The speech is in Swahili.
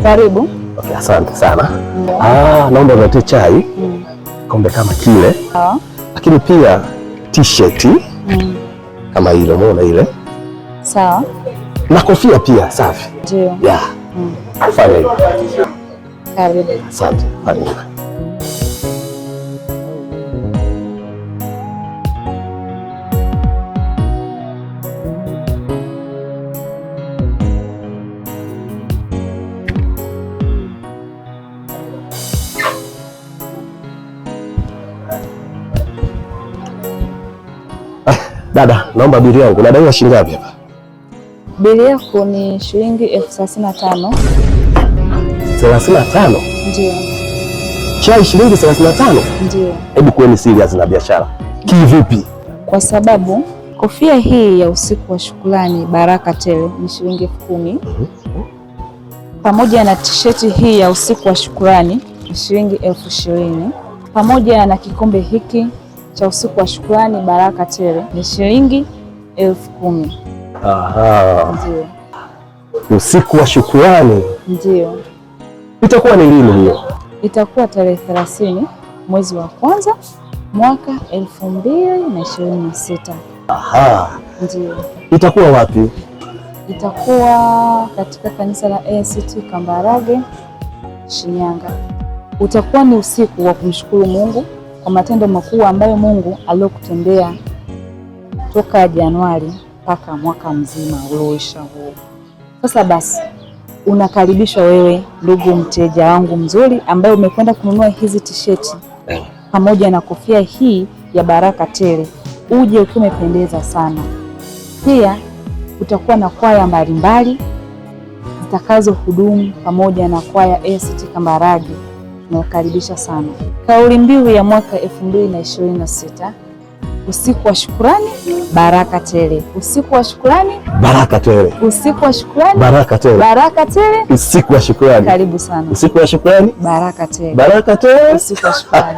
Karibu. Okay, asante sana. Naomba ulete chai kombe kama kile. Lakini pia t-shirt kama ile, umeona ile? Sawa. Na kofia pia safi. Ndio. Yeah. Fanya hivyo. Karibu. Asante. Fanya hivyo. Dada, naomba bili yangu. Nadaiwa shilingi ngapi hapa? Bili yako ni shilingi 35,000. 35? Ndio. Chai shilingi 35? Ndio. Hebu kuweni serious na biashara. Kivipi? Kwa sababu kofia hii ya usiku wa shukrani baraka tele ni shilingi 10,000. Pamoja na t-shirt hii ya usiku wa shukrani ni shilingi 20,000. Pamoja na kikombe hiki cha usiku wa shukrani baraka tele ni shilingi 10,000. Aha. Ndio. Usiku wa shukrani. Ndio. Itakuwa ni lini hiyo? Itakuwa tarehe 30 mwezi wa kwanza mwaka 2026. Aha. Ndio. Itakuwa wapi? Itakuwa katika kanisa la ACT Kambarage, Shinyanga. Utakuwa ni usiku wa kumshukuru Mungu kwa matendo makuu ambayo Mungu aliyokutendea toka Januari mpaka mwaka mzima ulioisha huu. Sasa basi unakaribishwa wewe ndugu mteja wangu mzuri ambaye umekwenda kununua hizi t-shirt pamoja na kofia hii ya baraka tele, uje ukiwa umependeza sana. Pia utakuwa na kwaya mbalimbali zitakazo hudumu pamoja na kwaya ACT Kambarage. Tunakaribisha sana. Kauli mbiu ya mwaka 2026, usiku wa shukrani baraka tele. Usiku wa shukrani baraka tele. Usiku wa shukrani baraka tele. Baraka tele. Usiku wa shukrani. Karibu sana. Usiku wa shukrani baraka tele. Baraka tele. Usiku wa shukrani.